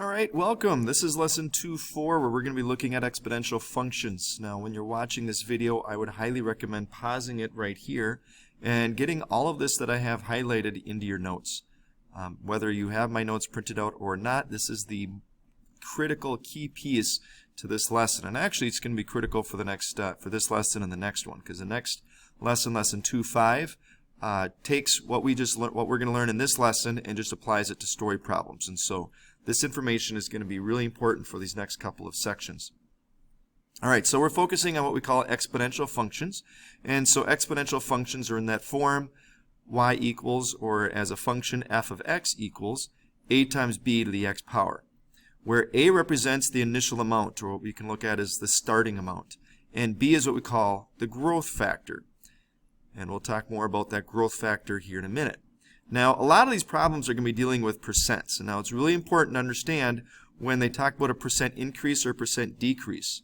All right, welcome. This is lesson 2.4 where we're going to be looking at exponential functions. Now, when you're watching this video, I would highly recommend pausing it right here and getting all of this that I have highlighted into your notes. Whether you have my notes printed out or not, this is the critical key piece to this lesson. And actually, it's going to be critical for the next for this lesson and the next one, because the next lesson, lesson 2.5, takes what we're going to learn in this lesson and just applies it to story problems. And so this information is going to be really important for these next couple of sections. All right, so we're focusing on what we call exponential functions. And so exponential functions are in that form: y equals, or as a function, f of x equals a times b to the x power, where a represents the initial amount, or what we can look at as the starting amount, and b is what we call the growth factor. And we'll talk more about that growth factor here in a minute. Now, a lot of these problems are going to be dealing with percents. And now it's really important to understand when they talk about a percent increase or a percent decrease.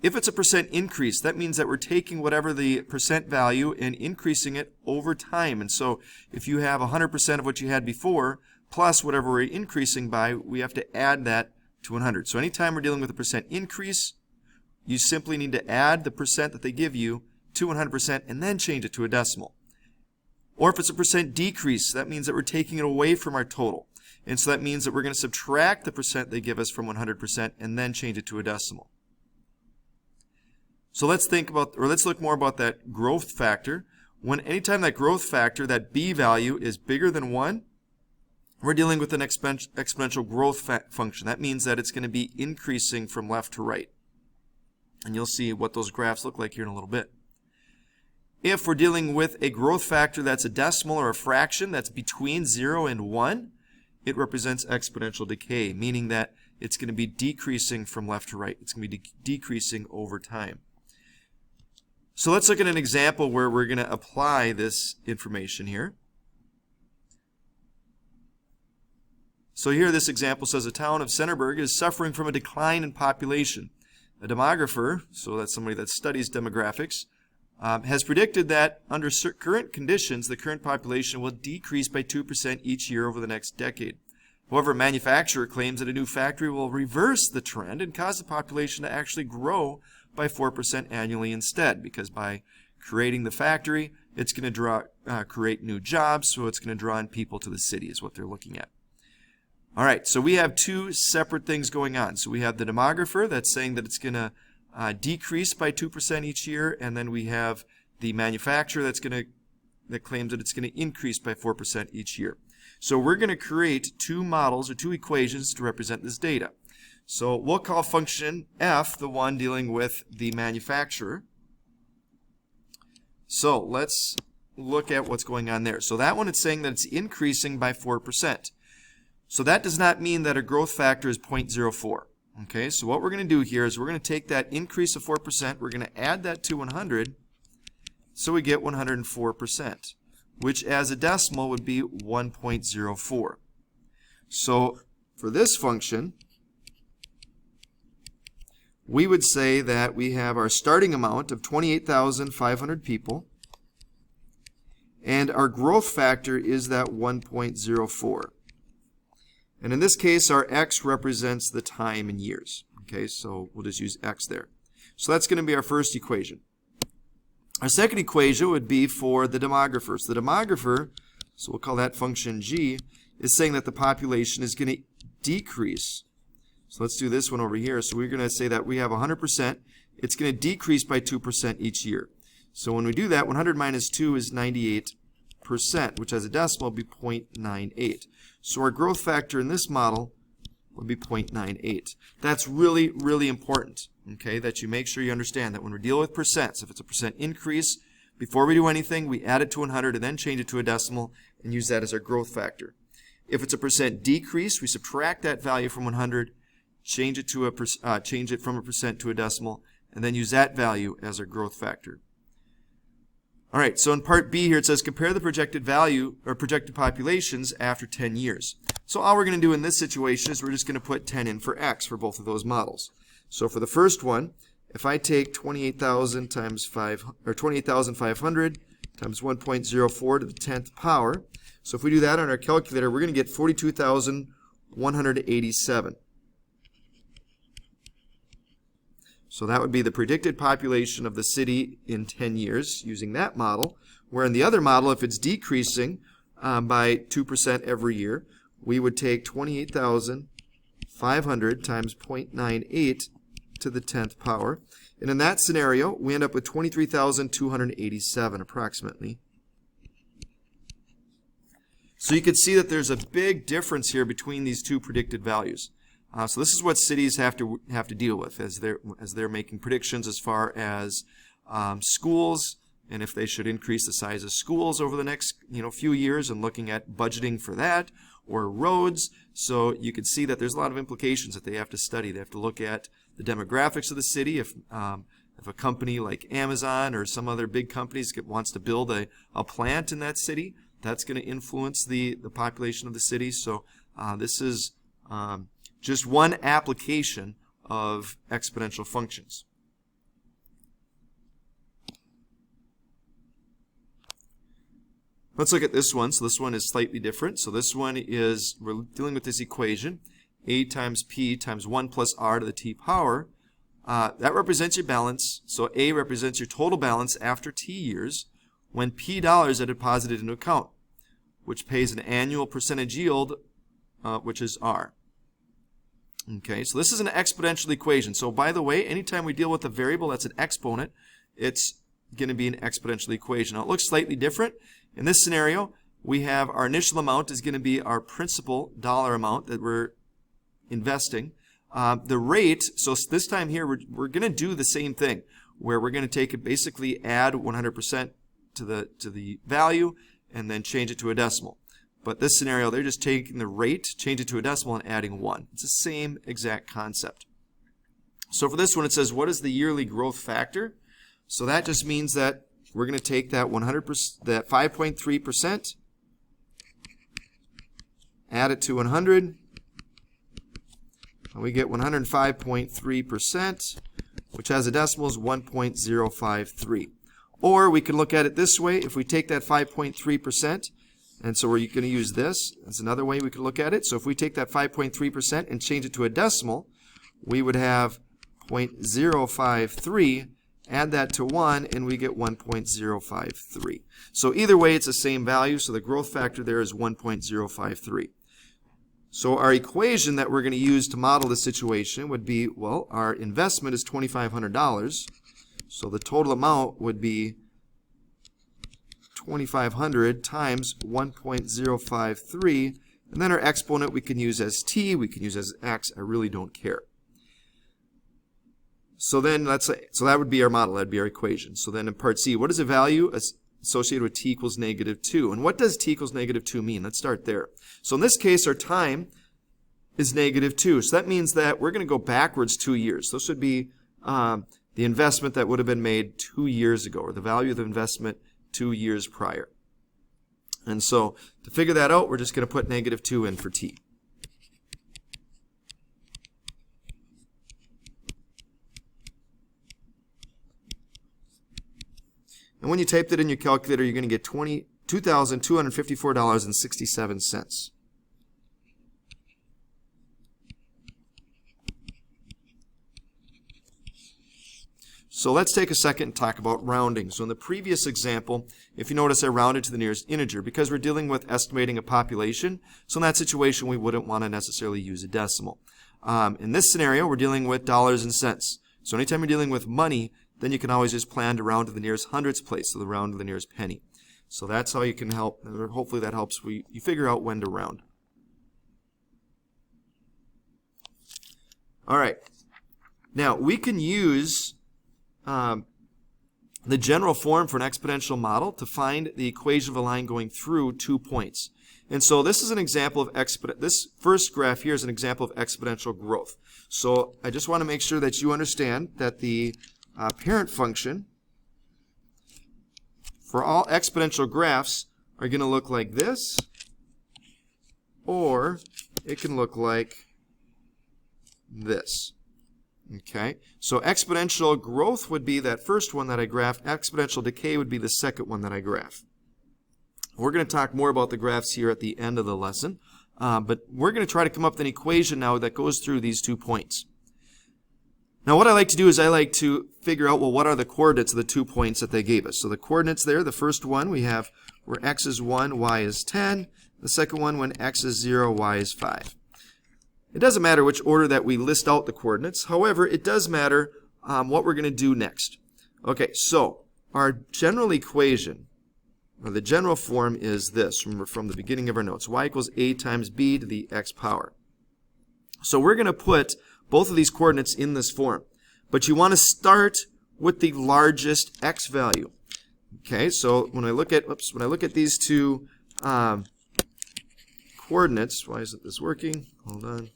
If it's a percent increase, that means that we're taking whatever the percent value and increasing it over time. And so if you have 100% of what you had before, plus whatever we're increasing by, we have to add that to 100. So anytime we're dealing with a percent increase, you simply need to add the percent that they give you to 100% and then change it to a decimal. Or if it's a percent decrease, that means that we're taking it away from our total. And so that means that we're going to subtract the percent they give us from 100% and then change it to a decimal. So let's look more about that growth factor. Anytime that growth factor, that b value, is bigger than 1, we're dealing with an exponential growth function. That means that it's going to be increasing from left to right. And you'll see what those graphs look like here in a little bit. If we're dealing with a growth factor that's a decimal or a fraction that's between 0 and 1, it represents exponential decay, meaning that it's going to be decreasing from left to right. It's going to be decreasing over time. So let's look at an example where we're going to apply this information here. So here this example says the town of Centerburg is suffering from a decline in population. A demographer, so that's somebody that studies demographics, has predicted that under current conditions, the current population will decrease by 2% each year over the next decade. However, a manufacturer claims that a new factory will reverse the trend and cause the population to actually grow by 4% annually instead, because by creating the factory, it's going to create new jobs, so it's going to draw in people to the city is what they're looking at. All right, so we have two separate things going on. So we have the demographer that's saying that it's going to decrease by 2% each year, and then we have the manufacturer that claims that it's going to increase by 4% each year. So we're going to create two models or two equations to represent this data. So we'll call function f the one dealing with the manufacturer. So let's look at what's going on there. So that one, it's saying that it's increasing by 4%. So that does not mean that a growth factor is 0.04. Okay, so what we're going to do here is we're going to take that increase of 4%, we're going to add that to 100, so we get 104%, which as a decimal would be 1.04. So for this function, we would say that we have our starting amount of 28,500 people, and our growth factor is that 1.04. And in this case, our x represents the time in years. Okay, so we'll just use x there. So that's going to be our first equation. Our second equation would be for the demographer. So the demographer, so we'll call that function g, is saying that the population is going to decrease. So let's do this one over here. So we're going to say that we have 100%. It's going to decrease by 2% each year. So when we do that, 100 minus 2 is 98%, which as a decimal would be 0.98. So our growth factor in this model would be 0.98. That's really, really important, okay, that you make sure you understand that when we're dealing with percents, if it's a percent increase, before we do anything, we add it to 100 and then change it to a decimal and use that as our growth factor. If it's a percent decrease, we subtract that value from 100, change it from a percent to a decimal, and then use that value as our growth factor. All right, so in part B here it says compare the projected value or projected populations after 10 years. So all we're going to do in this situation is we're just going to put 10 in for x for both of those models. So for the first one, if I take 28,000 times 28,500 times 1.04 to the 10th power, so if we do that on our calculator, we're going to get 42,100 187. So that would be the predicted population of the city in 10 years using that model, where in the other model, if it's decreasing by 2% every year, we would take 28,500 times 0.98 to the 10th power. And in that scenario, we end up with 23,287 approximately. So you can see that there's a big difference here between these two predicted values. So this is what cities have to deal with as they're making predictions as far as schools, and if they should increase the size of schools over the next few years, and looking at budgeting for that, or roads. So you can see that there's a lot of implications that they have to study. They have to look at the demographics of the city. If a company like Amazon or some other big companies wants to build a plant in that city, that's going to influence the population of the city. So this is just one application of exponential functions. Let's look at this one. So this one is slightly different. So this one is, we're dealing with this equation, a times p times 1 plus r to the t power. That represents your balance. So a represents your total balance after t years when p dollars are deposited into account, which pays an annual percentage yield, which is r. Okay, so this is an exponential equation. So by the way, anytime we deal with a variable that's an exponent, it's going to be an exponential equation. Now it looks slightly different. In this scenario, we have our initial amount is going to be our principal dollar amount that we're investing. The rate, so this time here we're going to do the same thing, where we're going to take it, basically add 100% to the value and then change it to a decimal. But this scenario, they're just taking the rate, change it to a decimal, and adding 1. It's the same exact concept. So for this one, it says, what is the yearly growth factor? So that just means that we're going to take that 100%, that 5.3%, add it to 100, and we get 105.3%, which has a decimal is 1.053. Or we can look at it this way. If we take that 5.3%, and so we're going to use this. That's another way we could look at it. So if we take that 5.3% and change it to a decimal, we would have 0.053. Add that to 1, and we get 1.053. So either way, it's the same value. So the growth factor there is 1.053. So our equation that we're going to use to model the situation would be, well, our investment is $2,500. So the total amount would be 2,500 times 1.053, and then our exponent we can use as t, we can use as x. I really don't care. So then let's say, so that would be our model, that'd be our equation. So then in part C, what is the value associated with t equals -2? And what does t equals -2 mean? Let's start there. So in this case, our time is -2. So that means that we're going to go backwards 2 years. This would be the investment that would have been made 2 years ago, or the value of the investment 2 years prior. And so to figure that out, we're just going to put -2 in for t. And when you typed it in your calculator, you're going to get $2,254.67. So let's take a second and talk about rounding. So in the previous example, if you notice, I rounded to the nearest integer because we're dealing with estimating a population. So in that situation, we wouldn't want to necessarily use a decimal. In this scenario, we're dealing with dollars and cents. So anytime you're dealing with money, then you can always just plan to round to the nearest hundredths place, so the round to the nearest penny. So that's how you can help, or hopefully that helps you figure out when to round. All right. Now, we can use the general form for an exponential model to find the equation of a line going through 2 points. And so this is an example of this first graph here is an example of exponential growth. So I just want to make sure that you understand that the parent function for all exponential graphs are going to look like this, or it can look like this. Okay, so exponential growth would be that first one that I graphed. Exponential decay would be the second one that I graph. We're going to talk more about the graphs here at the end of the lesson. but we're going to try to come up with an equation now that goes through these 2 points. Now what I like to do is I like to figure out, well, what are the coordinates of the 2 points that they gave us. So the coordinates there, the first one we have where x is 1, y is 10. The second one when x is 0, y is 5. It doesn't matter which order that we list out the coordinates. However, it does matter what we're going to do next. Okay, so our general equation, or the general form, is this from the beginning of our notes. Y equals a times b to the x power. So we're going to put both of these coordinates in this form. But you want to start with the largest x value. Okay, so when I look at these two coordinates, why isn't this working? Hold on.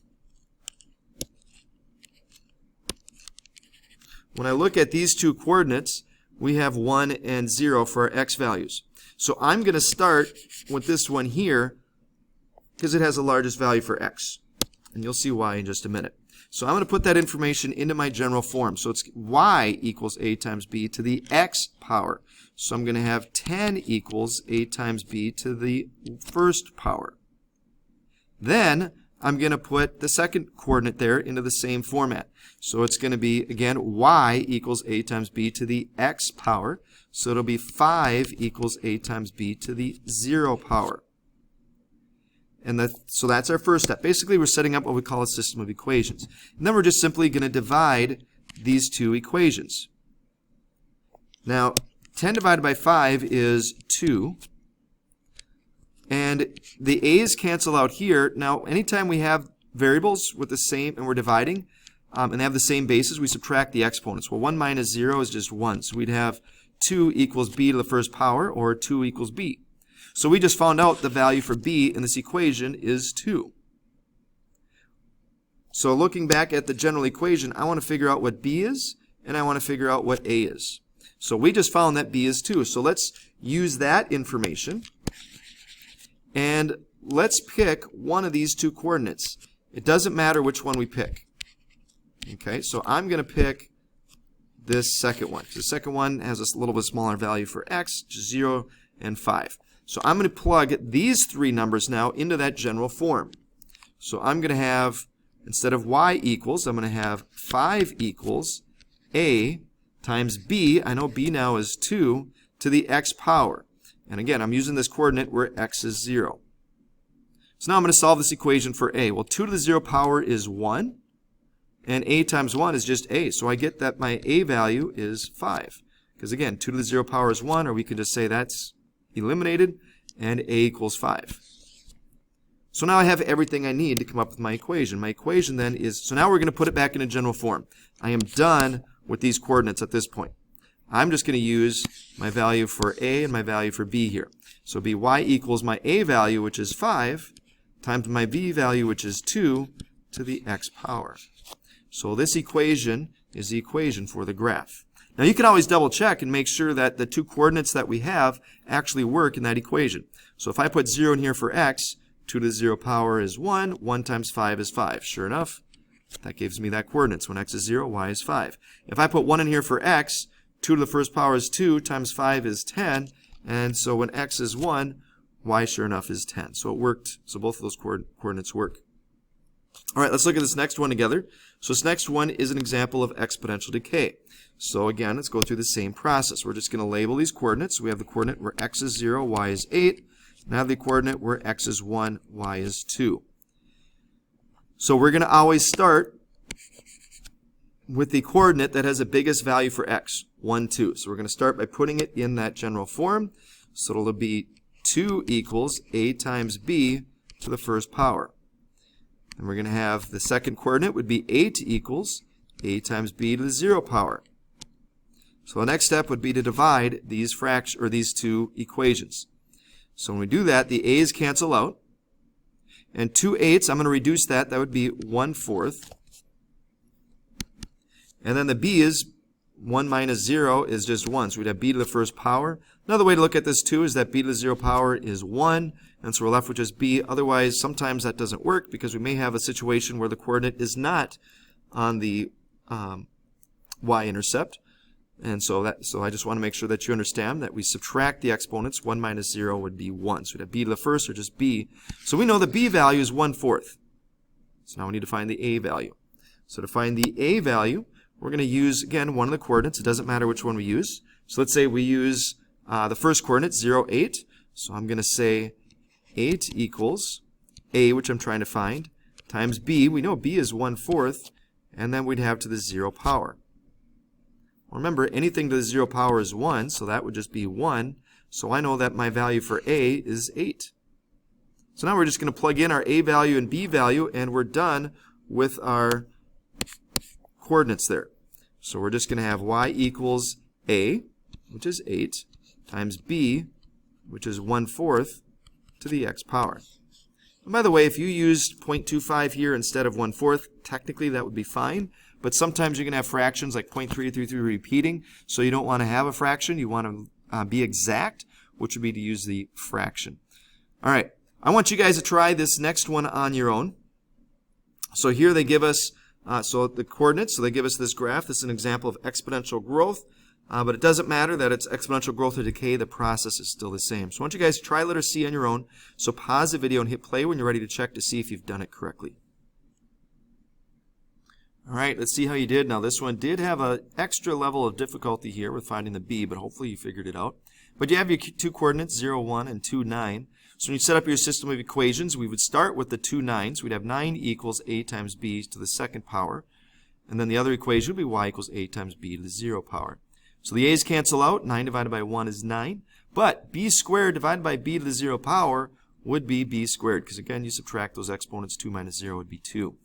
When I look at these two coordinates, we have 1 and 0 for our x values. So I'm going to start with this one here because it has the largest value for x. And you'll see why in just a minute. So I'm going to put that information into my general form. So it's y equals a times b to the x power. So I'm going to have 10 equals a times b to the first power. Then I'm going to put the second coordinate there into the same format. So it's going to be, again, y equals a times b to the x power. So it'll be 5 equals a times b to the 0 power. And so that's our first step. Basically, we're setting up what we call a system of equations. And then we're just simply going to divide these two equations. Now, 10 divided by 5 is 2. And the a's cancel out here. Now, anytime we have variables with the same, and we're dividing, and they have the same bases, we subtract the exponents. Well, 1 minus 0 is just 1. So we'd have 2 equals b to the first power, or 2 equals b. So we just found out the value for b in this equation is 2. So looking back at the general equation, I want to figure out what b is, and I want to figure out what a is. So we just found that b is 2. So let's use that information, and let's pick one of these two coordinates. It doesn't matter which one we pick. Okay, so I'm going to pick this second one. The second one has a little bit smaller value for x, 0 and 5. So I'm going to plug these three numbers now into that general form. So I'm going to have, instead of y equals, I'm going to have 5 equals a times b. I know b now is 2 to the x power. And again, I'm using this coordinate where x is 0. So now I'm going to solve this equation for a. Well, 2 to the 0 power is 1. And a times 1 is just a. So I get that my a value is 5. Because again, 2 to the 0 power is 1, or we could just say that's eliminated, and a equals 5. So now I have everything I need to come up with my equation. My equation then is, so now we're going to put it back in a general form. I am done with these coordinates at this point. I'm just going to use my value for a and my value for b here. So it'll be y equals my a value, which is 5, times my b value, which is 2, to the x power. So this equation is the equation for the graph. Now you can always double check and make sure that the two coordinates that we have actually work in that equation. So if I put 0 in here for x, 2 to the 0 power is 1, 1 times 5 is 5. Sure enough, that gives me that coordinates. When x is 0, y is 5. If I put 1 in here for x, 2 to the first power is 2, times 5 is 10, and so when x is 1, y sure enough is 10. So it worked. So both of those coordinates work. All right, let's look at this next one together. So this next one is an example of exponential decay. So again, let's go through the same process. We're just going to label these coordinates. We have the coordinate where x is 0, y is 8. And I have the coordinate where x is 1, y is 2. So we're going to always start with the coordinate that has the biggest value for x, 1, 2. So we're going to start by putting it in that general form. So it'll be 2 equals a times b to the first power. And we're going to have the second coordinate would be 8 equals a times b to the 0 power. So the next step would be to divide these these two equations. So when we do that, the a's cancel out. And 2 eighths, I'm going to reduce that. That would be 1/4. And then the b is 1 minus 0 is just 1. So we'd have b to the first power. Another way to look at this too is that b to the 0 power is 1. And so we're left with just b. Otherwise, sometimes that doesn't work because we may have a situation where the coordinate is not on the y-intercept. And so I just want to make sure that you understand that we subtract the exponents. 1 minus 0 would be 1. So we'd have b to the first, or just b. So we know the b value is 1/4. So now we need to find the a value. So to find the a value, we're going to use, again, one of the coordinates. It doesn't matter which one we use. So let's say we use the first coordinate, 0, 8. So I'm going to say 8 equals a, which I'm trying to find, times b. We know b is 1/4, and then we'd have to the 0 power. Remember, anything to the 0 power is 1, so that would just be 1. So I know that my value for a is 8. So now we're just going to plug in our a value and b value, and we're done with our coordinates there. So we're just going to have y equals a, which is 8, times b, which is 1/4, to the x power. And by the way, if you used 0.25 here instead of 1/4, technically that would be fine. But sometimes you're going to have fractions like 0.333 repeating, so you don't want to have a fraction. You want to be exact, which would be to use the fraction. All right, I want you guys to try this next one on your own. So here they give us the coordinates. So they give us this graph. This is an example of exponential growth, but it doesn't matter that it's exponential growth or decay. The process is still the same. So I want you guys to try letter C on your own. So pause the video and hit play when you're ready to check to see if you've done it correctly. All right, let's see how you did. Now this one did have an extra level of difficulty here with finding the b, but hopefully you figured it out. But you have your two coordinates, 0, 1, and 2, 9. So when you set up your system of equations, we would start with the 2 9s. We'd have 9 equals a times b to the second power. And then the other equation would be y equals a times b to the 0 power. So the a's cancel out. 9 divided by 1 is 9. But b squared divided by b to the 0 power would be b squared, because again, you subtract those exponents. 2 minus 0 would be 2.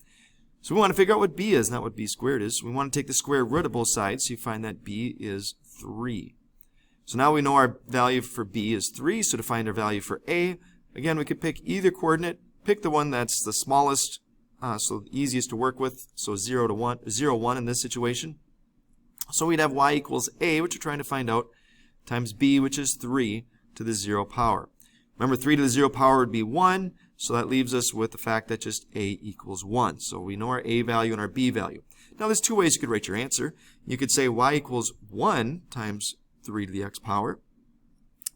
So we want to figure out what b is, not what b squared is. We want to take the square root of both sides, so you find that b is 3. So now we know our value for b is 3, so to find our value for a, again, we could pick either coordinate, pick the one that's the smallest, so the easiest to work with, so 0, 1 in this situation. So we'd have y equals a, which we're trying to find out, times b, which is 3, to the 0 power. Remember, 3 to the 0 power would be 1, so that leaves us with the fact that just a equals 1. So we know our a value and our b value. Now there's two ways you could write your answer. You could say y equals 1 times 3 to the x power.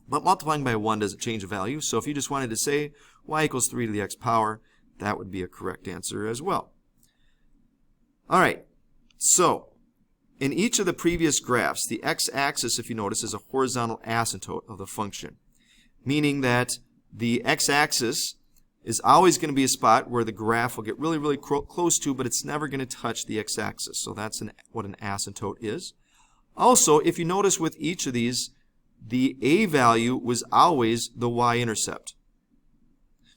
But multiplying by 1 doesn't change the value. So if you just wanted to say y equals 3 to the x power, that would be a correct answer as well. All right, so in each of the previous graphs, the x-axis, if you notice, is a horizontal asymptote of the function, meaning that the x-axis is always going to be a spot where the graph will get really, really close to, but it's never going to touch the x-axis. So that's what an asymptote is. Also, if you notice with each of these, the a value was always the y-intercept.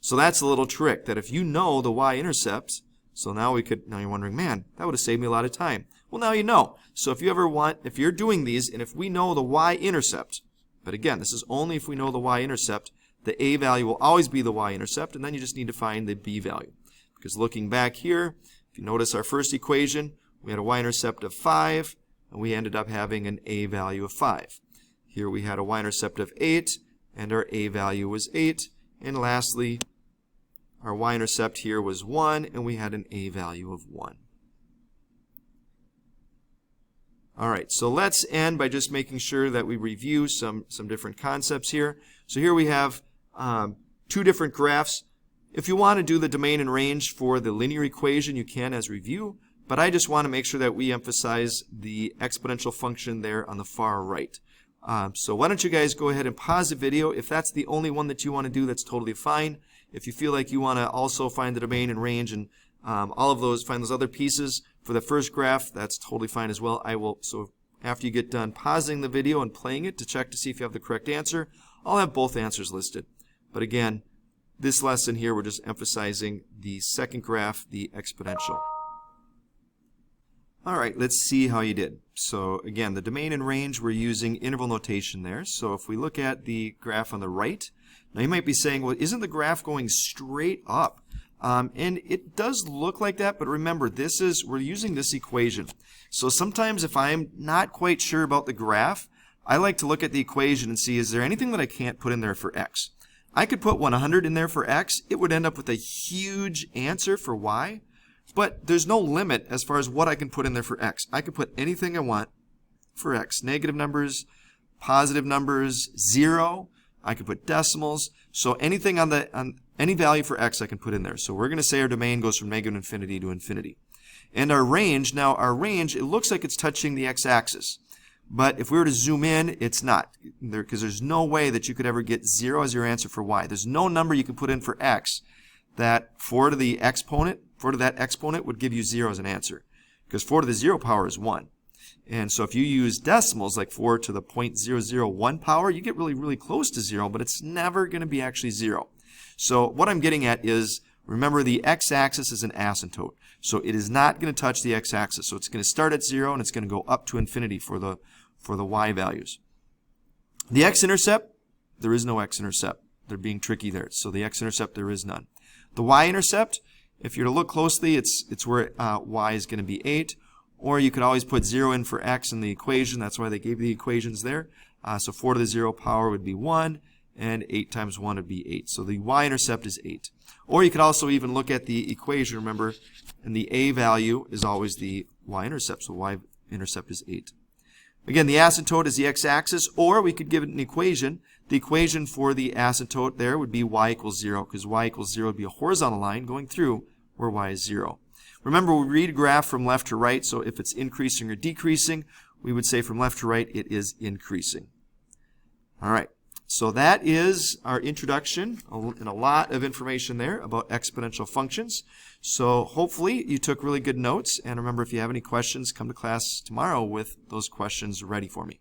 So that's a little trick, that if you know the y-intercept, so now you're wondering, man, that would have saved me a lot of time. Well, now you know. So if you're doing these, and if we know the y-intercept, but again, this is only if we know the y-intercept, the a value will always be the y-intercept, and then you just need to find the b value. Because looking back here, if you notice our first equation, we had a y-intercept of 5, and we ended up having an a value of 5. Here we had a y-intercept of 8, and our a value was 8. And lastly, our y-intercept here was 1, and we had an a value of 1. All right, so let's end by just making sure that we review some different concepts here. So here we have two different graphs. If you want to do the domain and range for the linear equation, you can as review, but I just want to make sure that we emphasize the exponential function there on the far right. So why don't you guys go ahead and pause the video. If that's the only one that you want to do, that's totally fine. If you feel like you want to also find the domain and range and all of those, find those other pieces for the first graph, that's totally fine as well. So after you get done pausing the video and playing it to check to see if you have the correct answer, I'll have both answers listed. But again, this lesson here, we're just emphasizing the second graph, the exponential. All right, let's see how you did. So again, the domain and range, we're using interval notation there. So if we look at the graph on the right, now you might be saying, well, isn't the graph going straight up? And it does look like that, but remember, we're using this equation. So sometimes if I'm not quite sure about the graph, I like to look at the equation and see, is there anything that I can't put in there for x? I could put 100 in there for x. It would end up with a huge answer for y, but there's no limit as far as what I can put in there for x. I could put anything I want, for x. Negative numbers, positive numbers, 0. I could put decimals. So anything on any value for x I can put in there. So we're going to say our domain goes from negative infinity to infinity. And our range, now our range, it looks like it's touching the x-axis. But if we were to zoom in, it's not. Because there's no way that you could ever get 0 as your answer for y. There's no number you can put in for x that 4 to the exponent, 4 to that exponent would give you 0 as an answer. Because 4 to the 0 power is 1. And so if you use decimals like 4 to the 0.001 power, you get really, really close to 0, but it's never going to be actually 0. So what I'm getting at is, remember the x-axis is an asymptote. So it is not going to touch the x-axis. So it's going to start at 0 and it's going to go up to infinity for the y values. The x-intercept, there is no x-intercept. They're being tricky there. So the x-intercept, there is none. The y-intercept, if you're to look closely, it's where y is going to be 8. Or you could always put 0 in for x in the equation. That's why they gave the equations there. So 4 to the 0 power would be 1, and 8 times 1 would be 8. So the y-intercept is 8. Or you could also even look at the equation. Remember, and the a value is always the y-intercept. So y-intercept is 8. Again, the asymptote is the x-axis, or we could give it an equation. The equation for the asymptote there would be y equals 0, because y equals 0 would be a horizontal line going through where y is 0. Remember, we read a graph from left to right, so if it's increasing or decreasing, we would say from left to right it is increasing. All right, so that is our introduction and a lot of information there about exponential functions. So hopefully you took really good notes, and remember, if you have any questions, come to class tomorrow with those questions ready for me.